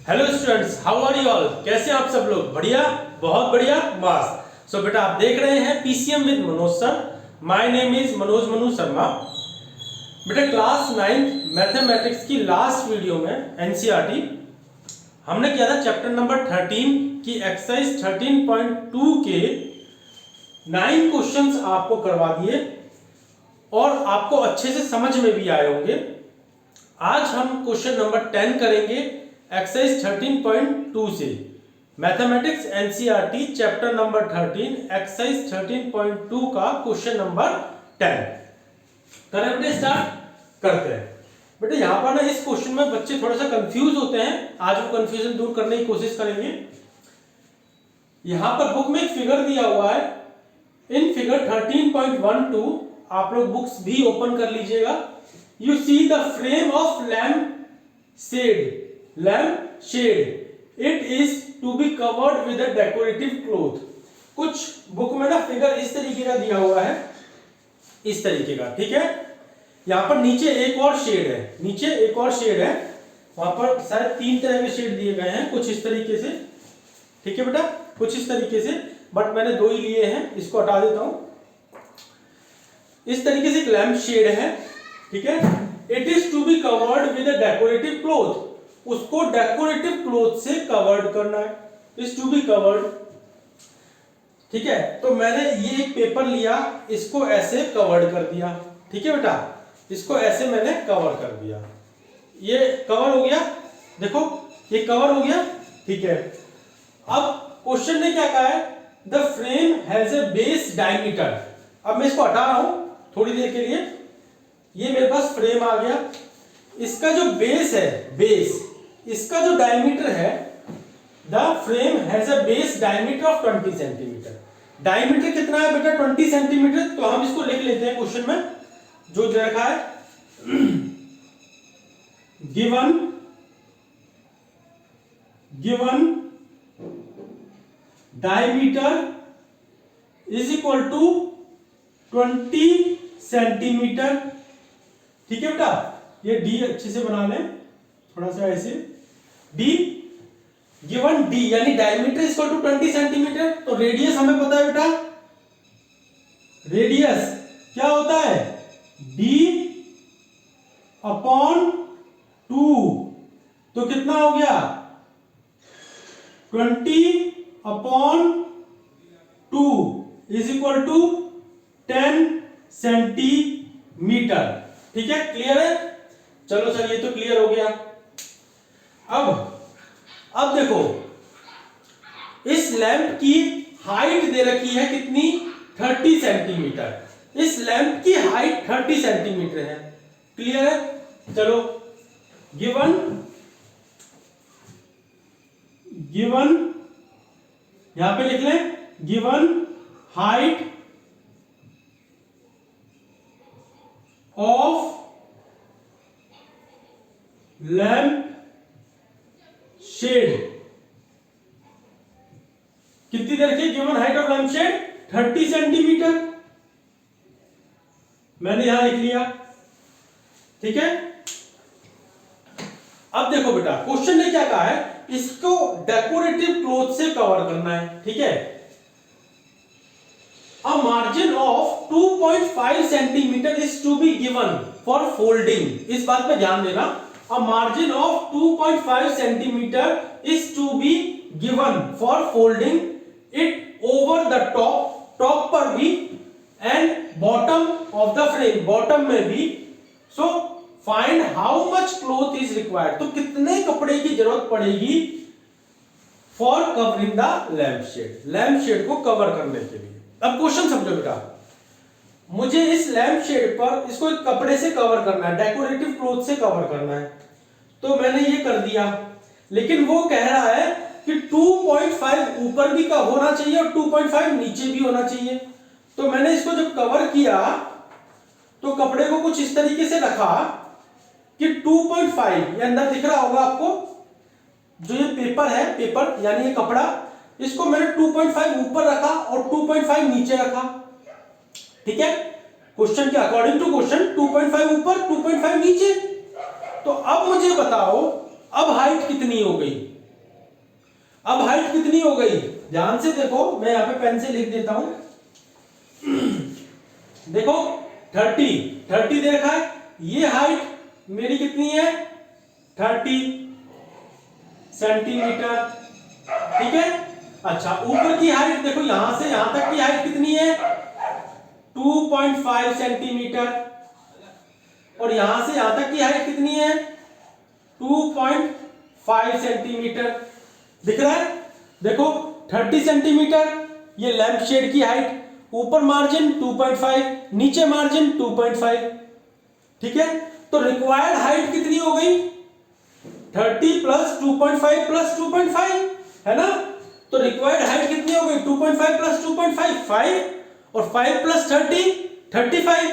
Hello students, how are you all? कैसे हैं आप सब लोग? बढ़िया, बहुत बढ़िया, बस। सो बेटा, आप देख रहे हैं PCM with Manoj sir. My name is Manoj Manu Sharma. बेटा, क्लास 9th मैथमेटिक्स की लास्ट वीडियो में एनसीईआरटी हमने किया था चैप्टर नंबर 13 की एक्सरसाइज 13.2 के 9 क्वेश्चंस आपको करवा दिए और आपको अच्छे से समझ में भी आए होंगे। आज हम क्वेश्चन नंबर 10 करेंगे एक्सरसाइज 13.2 से। Mathematics NCERT chapter number 13 exercise 13.2 का क्वेश्चन नंबर 10 करें बेटे। स्टार्ट करते हैं। बेटे, यहां पर ना इस क्वेश्चन में बच्चे थोड़ा सा कंफ्यूज होते हैं। आज वो कंफ्यूजन दूर करने की कोशिश करेंगे। यहां पर बुक में एक फिगर दिया हुआ है। इन फिगर 13.12 आप लोग बुक्स भी ओपन कर लीजिएगा। You see the frame of lamp shade it is to be covered with a decorative cloth. कुछ बुक में ना फिगर इस तरीके का दिया हुआ है, इस तरीके का, ठीक है। यहां पर नीचे एक और शेड है, वहां पर शायद 3 तरह के शेड दिए गए हैं, कुछ इस तरीके से, ठीक है बेटा, कुछ इस तरीके से, बट मैंने 2 ही लिए हैं, इसको हटा देता हूं। इस तरीके से एक लैम्प शेड है, ठीक है। It is to be covered with a decorative cloth, उसको डेकोरेटिव क्लॉथ से कवर्ड करना है, इज टू बी कवर्ड, ठीक है। तो मैंने ये एक पेपर लिया, इसको ऐसे कवर्ड कर दिया, ठीक है बेटा, इसको ऐसे मैंने कवर कर दिया। ये कवर हो गया, देखो ये कवर हो गया, ठीक है। अब क्वेश्चन ने क्या कहा है? The frame has a base diameter. अब मैं इसको हटा रहा हूं थोड़ी देर के लिए। ये मेरे पास फ्रेम आ गया, इसका जो बेस है, इसका जो डायमीटर है, the frame has a base diameter of 20 centimetre. Diameter कितना है बेटा? 20 सेंटीमीटर। तो हम इसको लिख लेते हैं क्वेश्चन में जो दे रखा है। Given diameter is equal to 20 centimetre, ठीक है बेटा। ये डी अच्छे से बना लें, थोड़ा सा ऐसे, डी गिवन डी यानी diameter is equal to 20 centimetre. तो रेडियस हमें पता है बेटा, रेडियस क्या होता है? D upon 2। तो कितना हो गया? 20 upon 2 is equal to 10 centimetre, ठीक है। क्लियर है? चलो सर, ये तो क्लियर हो गया। अब देखो, इस लैंप की हाइट दे रखी है कितनी? 30 सेंटीमीटर। इस लैंप की हाइट 30 सेंटीमीटर है। क्लियर है? चलो, गिवन यहां पे लिख लें, given height of lamp shade कितनी देर की? Given height of lamp shade 30 centimetre. मैंने यहां लिख लिया, ठीक है। अब देखो बेटा, क्वेश्चन ने क्या कहा है? इसको डेकोरेटिव क्लॉथ से कवर करना है, ठीक है। A margin of 2.5 centimetre is to be given for folding. इस बात पे ध्यान देना। A margin of 2.5 centimeter is to be given for folding it over the top पर भी and bottom of the frame, bottom में भी। So find how much cloth is required। तो कितने कपड़े की जरूरत पड़ेगी for covering the lamp shade, lamp shade को कवर करने के लिए। अब क्वेश्चन समझो बेटा, मुझे इस लैंप शेड पर इसको एक कपड़े से कवर करना है, डेकोरेटिव क्लॉथ से कवर करना है। तो मैंने ये कर दिया, लेकिन वो कह रहा है कि 2.5 ऊपर भी का होना चाहिए और 2.5 नीचे भी होना चाहिए। तो मैंने इसको जब कवर किया तो कपड़े को कुछ इस तरीके से रखा कि 2.5, ये अंदर दिख रहा होगा आपको, जो ये पेपर है, पेपर यानी ये कपड़ा, इसको मैंने 2.5 ऊपर रखा और 2.5 नीचे रखा, ठीक है। क्वेश्चन के अकॉर्डिंग टू क्वेश्चन 2.5 ऊपर 2.5 नीचे। तो अब मुझे बताओ, अब हाइट कितनी हो गई? अब हाइट कितनी हो गई, ध्यान से देखो, मैं यहाँ पे पेन से लिख देता हूं। देखो 30 दे रखा है, ये हाइट मेरी कितनी है 30 सेंटीमीटर, ठीक है। अच्छा ऊपर की हाइट देखो, यहां से यहां तक की हाइट कितनी है 2.5 सेंटीमीटर, और यहां से यहां तक की हाइट कितनी है 2.5 सेंटीमीटर, दिख रहा है। देखो 30 सेंटीमीटर ये लैंप शेड की हाइट, ऊपर मार्जिन 2.5, नीचे मार्जिन 2.5, ठीक है। तो रिक्वायर्ड हाइट कितनी हो गई 30 प्लस 2.5 प्लस 2.5, है ना। तो रिक्वायर्ड हाइट कितनी हो गई 2.5 प्लस 2.5 5, और 5 प्लस 30 35।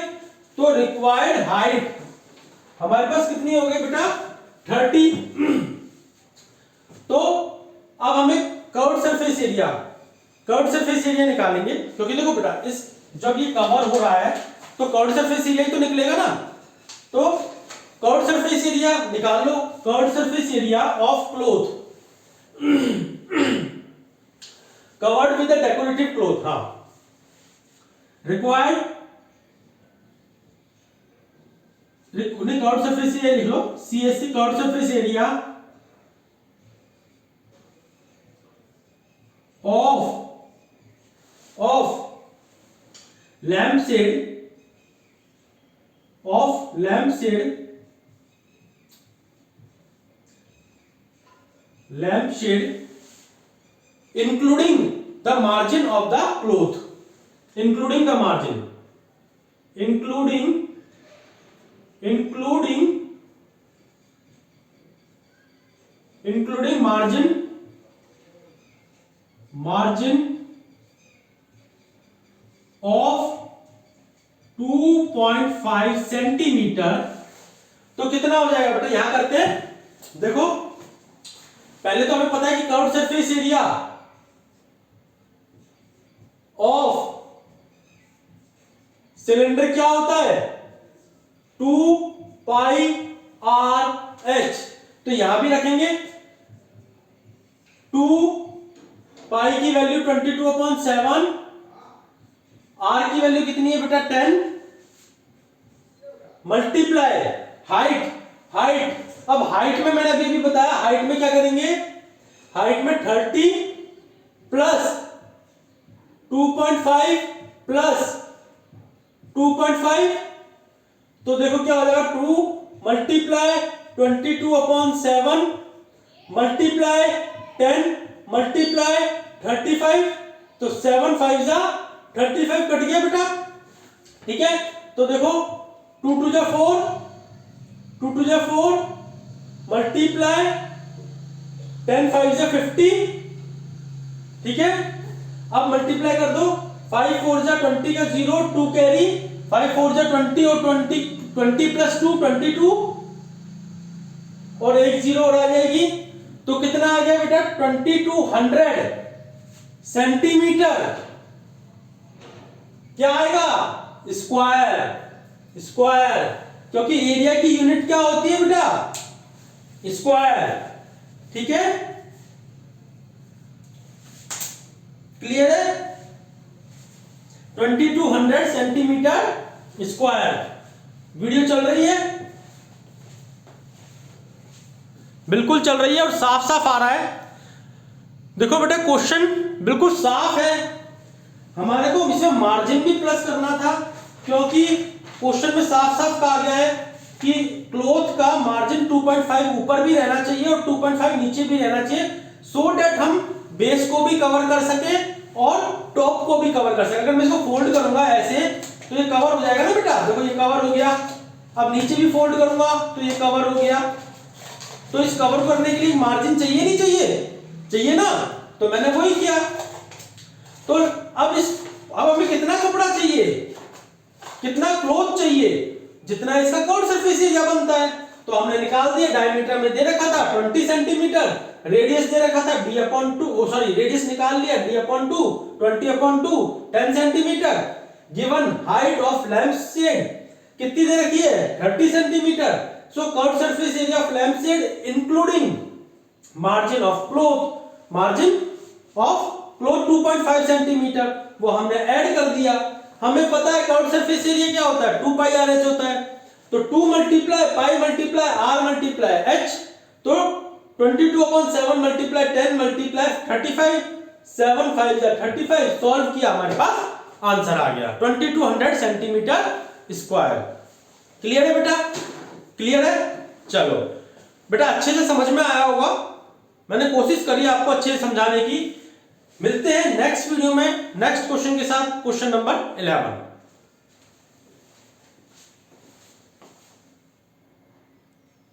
तो रिक्वायर्ड हाइट हमारे पास कितनी हो गई बेटा 30। तो अब हमें कर्व्ड सरफेस एरिया निकालेंगे, क्योंकि देखो बेटा इस जब ये कवर हो रहा है तो कर्व्ड सरफेस एरिया ही तो निकलेगा ना। तो कर्व्ड सरफेस एरिया निकाल लो, curved surface area of cloth covered with a decorative cloth, हाँ रिक्वायर्ड, कर्व्ड सरफेस एरिया लिख लो, CSC curved surface area of lampshade including the margin of the cloth, including margin of 2.5 centimetre. तो कितना हो जाएगा बेटा, यहां करते हैं। देखो पहले तो हमें पता है कि curved surface area of cylinder क्या होता है 2 पाई आर एच। तो यहां भी रखेंगे 2 पाई की वैल्यू 22/7, आर की वैल्यू कितनी है बेटा 10, मल्टीप्लाई हाइट। अब हाइट में मैंने अभी भी बताया, हाइट में क्या करेंगे, हाइट में 30 प्लस 2.5 प्लस 2.5, तो देखो क्या हो जाएगा 2 मल्टीप्लाई 22/7 मल्टीप्लाई 10 मल्टीप्लाई 35, तो 7 5 जा 35 कट गया बेटा, ठीक है। तो देखो 2 2 जा 4 मल्टीप्लाई 10 5 जा 50, ठीक है। अब मल्टीप्लाई कर दो, 5 4 जा 20 का 0 2 कैरी, 5 4 जा 20 और 20 प्लस 2 22, और एक 0 और आ जाएगी। तो कितना आ गया बेटा 2200 सेंटीमीटर। क्या आएगा स्क्वायर, क्योंकि एरिया की यूनिट क्या होती है बेटा स्क्वायर, ठीक है। क्लियर है, 2200 सेंटीमीटर स्क्वायर। वीडियो चल रही है, बिल्कुल चल रही है और साफ साफ आ रहा है। देखो बेटा क्वेश्चन बिल्कुल साफ है, हमारे को इसमें मार्जिन भी प्लस करना था, क्योंकि क्वेश्चन में साफ साफ कहा गया है कि क्लॉथ का मार्जिन 2.5 ऊपर भी रहना चाहिए और 2.5 नीचे भी रहना चाहिए, सो दैट हम बेस को भी कवर कर सके और टॉप को भी कवर कर सके। अगर मैं इसको फोल्ड करूंगा ऐसे तो ये कवर हो जाएगा ना बेटा, देखो ये कवर हो गया। अब नीचे भी फोल्ड करूंगा तो ये कवर हो गया। तो इस कवर करने के लिए मार्जिन चाहिए नहीं चाहिए ना, तो मैंने वही किया। तो अब हमें कितना कपड़ा चाहिए, कितना क्लॉथ चाहिए, जितना इसका कर्व्ड सरफेस एरिया बनता है। तो हमने निकाल दिया, डायमीटर में दे रखा था 20 सेंटीमीटर, रेडियस दे रखा था d/2, सॉरी रेडियस निकाल लिया d/2 20/2 10 centimetre. Given height of lamp shade कितनी दे रखी है 30 centimetre. So curved surface area of lamp shade including margin of cloth, margin of cloth 2.5 centimetre, वो हमने ऐड कर दिया। हमें पता है कर्व्ड सरफेस एरिया क्या होता है, 2 पाई आर एच होता है, तो 2 multiply pi multiply R multiply H, तो 22/7 मल्टीप्लाई 10 मल्टीप्लाई 35, 7 5 जा 35, सॉल्व किया, हमारे पास आंसर आ गया 2200 सेंटीमीटर स्क्वायर। क्लियर है बेटा, क्लियर है? चलो बेटा अच्छे से समझ में आया होगा, मैंने कोशिश करी आपको अच्छे से समझाने की। मिलते हैं नेक्स्ट वीडियो में नेक्स्ट क्वेश्चन के साथ, क्वेश्चन नंबर 11।